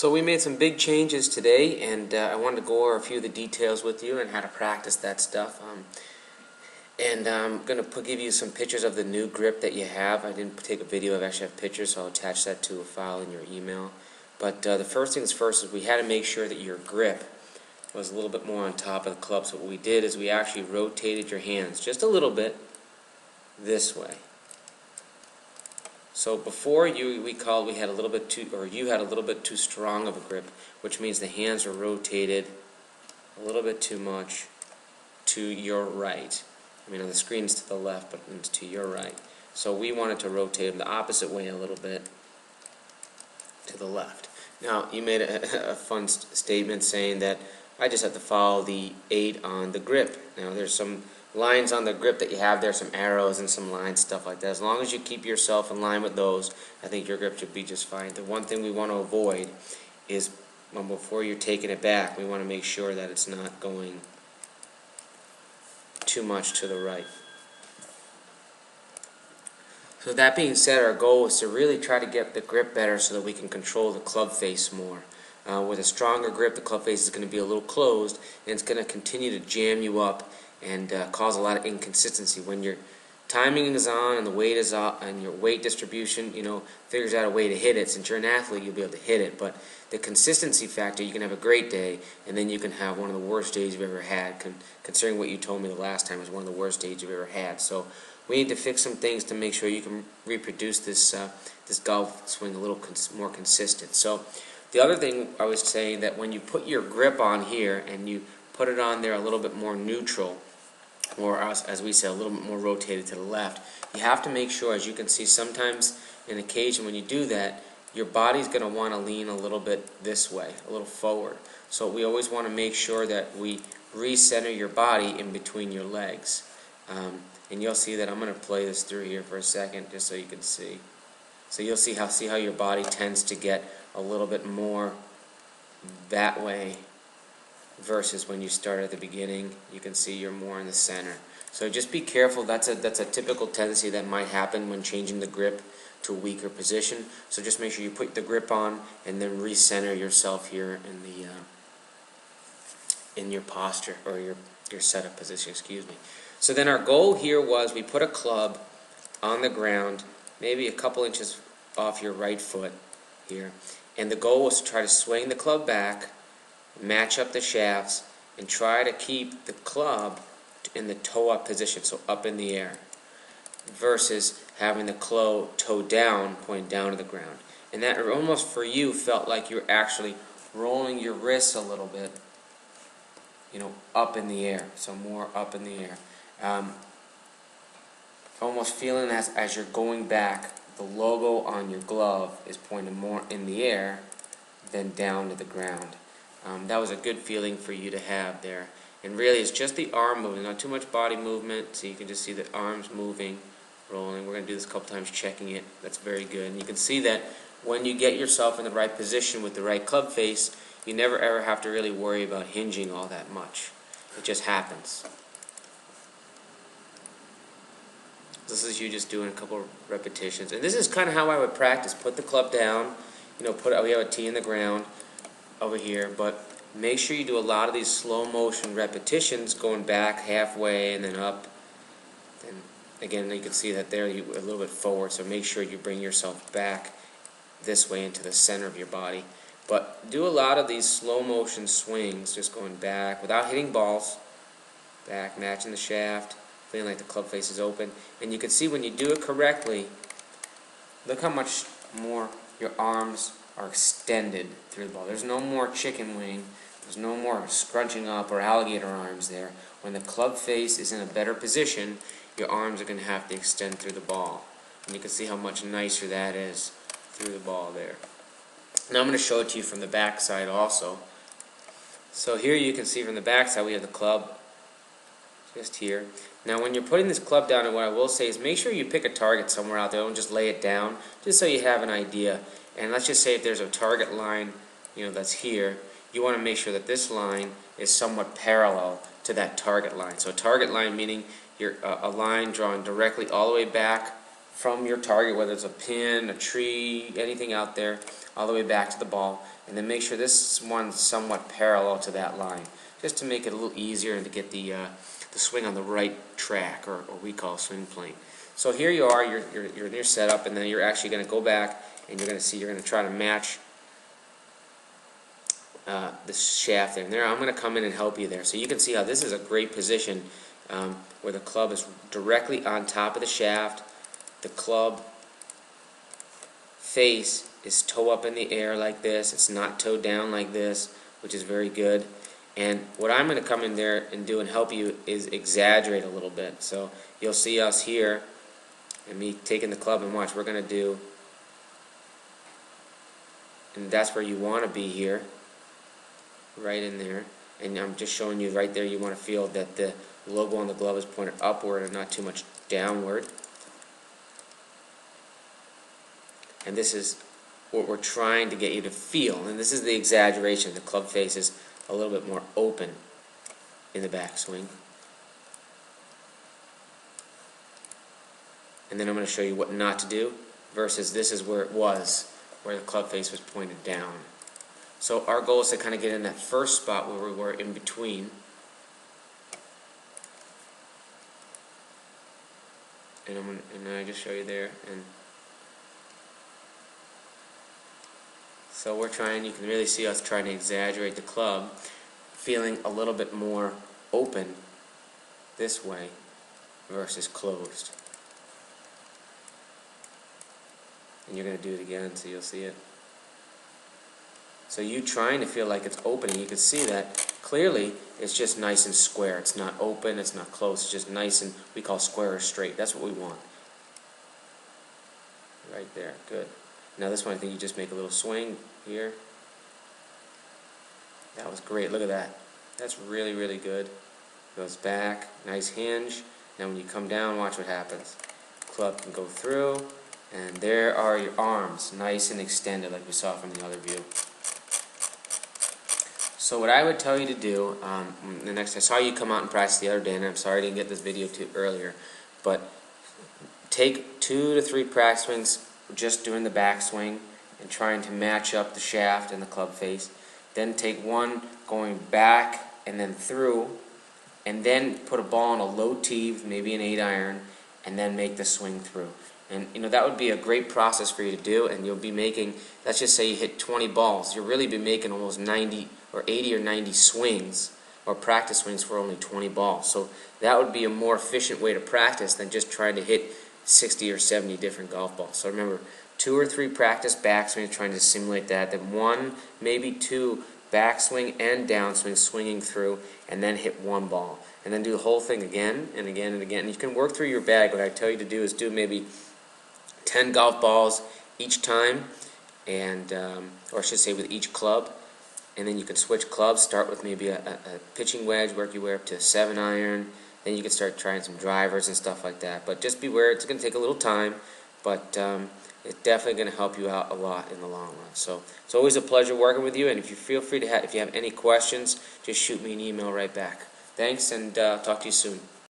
So we made some big changes today, and I wanted to go over a few of the details with you and how to practice that stuff. And I'm going to give you some pictures of the new grip that you have. I didn't take a video, I actually have pictures, so I'll attach that to a file in your email. But the first things first is we had to make sure that your grip was a little bit more on top of the club. So what we did is we actually rotated your hands just a little bit this way. So before you had a little bit too, or you had a little bit too strong of a grip, which means the hands are rotated a little bit too much to your right. I mean, on the screen it's to the left, but it's to your right. So we wanted to rotate them the opposite way a little bit to the left. Now, you made a fun statement saying that I just have to follow the 8 on the grip. Now, there's some lines on the grip that you have there, some arrows and some lines, stuff like that. As long as you keep yourself in line with those, I think your grip should be just fine. The one thing we want to avoid is before you're taking it back, we want to make sure that it's not going too much to the right. So that being said, our goal is to really try to get the grip better so that we can control the club face more. With a stronger grip, the club face is going to be a little closed, and it's going to continue to jam you up and cause a lot of inconsistency. When your timing is on and the weight is up and your weight distribution, figures out a way to hit it. Since you're an athlete, you'll be able to hit it. But the consistency factor, you can have a great day, and then you can have one of the worst days you've ever had. Considering what you told me the last time was one of the worst days you've ever had. So we need to fix some things to make sure you can reproduce this golf swing a little more consistent. So the other thing I was saying, that when you put your grip on here and you put it on there a little bit more neutral, or as we say, a little bit more rotated to the left, you have to make sure, as you can see, sometimes in occasion when you do that, your body's going to want to lean a little bit this way, a little forward. So we always want to make sure that we recenter your body in between your legs. And you'll see that I'm going to play this through here for a second just so you can see. So you'll see how your body tends to get a little bit more that way versus when you start at the beginning. You can see you're more in the center. So just be careful. That's a typical tendency that might happen when changing the grip to a weaker position. So just make sure you put the grip on and then recenter yourself here in your posture, or your setup position, excuse me. So then our goal here was we put a club on the ground, maybe a couple inches off your right foot here, and the goal was to try to swing the club back, match up the shafts, and try to keep the club in the toe-up position, so up in the air, versus having the toe down, pointing down to the ground. And that almost for you felt like you're actually rolling your wrists a little bit, up in the air, so more up in the air. Almost feeling as you're going back, the logo on your glove is pointing more in the air than down to the ground. That was a good feeling for you to have there. And really it's just the arm moving, not too much body movement, so you can just see the arms moving, rolling. We're going to do this a couple times, checking it. That's very good. And you can see that when you get yourself in the right position with the right club face, you never ever have to really worry about hinging all that much. It just happens. This is you just doing a couple of repetitions. And this is kind of how I would practice. Put the club down, we have a tee in the ground over here, but make sure you do a lot of these slow motion repetitions, going back halfway and then up. And again, you can see that there you're a little bit forward, so make sure you bring yourself back this way into the center of your body. But do a lot of these slow motion swings, just going back without hitting balls, back, matching the shaft, feeling like the club face is open. And you can see when you do it correctly, look how much more your arms are extended through the ball. There's no more chicken wing. There's no more scrunching up or alligator arms there. When the club face is in a better position, your arms are going to have to extend through the ball. And you can see how much nicer that is through the ball there. Now I'm going to show it to you from the back side also. So here you can see from the back side we have the club just here. Now when you're putting this club down, and what I will say is make sure you pick a target somewhere out there. Don't just lay it down, just so you have an idea. And let's just say if there's a target line, that's here, you want to make sure that this line is somewhat parallel to that target line. So target line meaning a line drawn directly all the way back from your target, whether it's a pin, a tree, anything out there, all the way back to the ball, and then make sure this one's somewhat parallel to that line, just to make it a little easier and to get the swing on the right track, or we call swing plane. So here you are, you're in your setup, and then you're actually going to go back and you're going to see, you're going to try to match the shaft there. And there, I'm going to come in and help you there. So you can see how this is a great position where the club is directly on top of the shaft. The club face is toe up in the air like this. It's not toe down like this, which is very good. And what I'm going to come in there and do and help you is exaggerate a little bit. So you'll see us here, and me taking the club, and watch, we're going to do, and that's where you want to be here, right in there. And I'm just showing you right there, you want to feel that the logo on the glove is pointed upward and not too much downward. And this is what we're trying to get you to feel. And this is the exaggeration. The club face is a little bit more open in the backswing. And then I'm going to show you what not to do, versus this is where it was, where the club face was pointed down. So our goal is to kind of get in that first spot where we were in between. And then I just show you there. And so we're trying, you can really see us trying to exaggerate the club, feeling a little bit more open this way versus closed. And you're going to do it again, so you'll see it. So you trying to feel like it's open, and you can see that clearly it's just nice and square. It's not open, it's not close, it's just nice and, we call square or straight. That's what we want. Right there, good. Now this one, I think you just make a little swing here. That was great, look at that. That's really, really good. Goes back, nice hinge. Now when you come down, watch what happens. Club can go through, and there are your arms, nice and extended like we saw from the other view. So what I would tell you to do, the next, I saw you come out and practice the other day, and I'm sorry I didn't get this video to earlier, but take 2 to 3 practice swings just doing the backswing and trying to match up the shaft and the club face. Then take one going back and then through, and then put a ball on a low tee, maybe an 8-iron, and then make the swing through. And you know, that would be a great process for you to do, and you'll be making, let's just say you hit 20 balls, you'll really be making almost 90 or 80 or 90 swings or practice swings for only 20 balls. So that would be a more efficient way to practice than just trying to hit 60 or 70 different golf balls. So remember, 2 or 3 practice backswings trying to simulate that, then 1, maybe 2 backswing and downswing swinging through, and then hit 1 ball. And then do the whole thing again and again and again. And you can work through your bag. What I tell you to do is do maybe 10 golf balls each time, and or I should say with each club, and then you can switch clubs. Start with maybe a pitching wedge, work your way up to a 7-iron, then you can start trying some drivers and stuff like that. But just beware, it's going to take a little time, but it's definitely going to help you out a lot in the long run. So it's always a pleasure working with you, and if you feel free to if you have any questions, just shoot me an email right back. Thanks, and talk to you soon.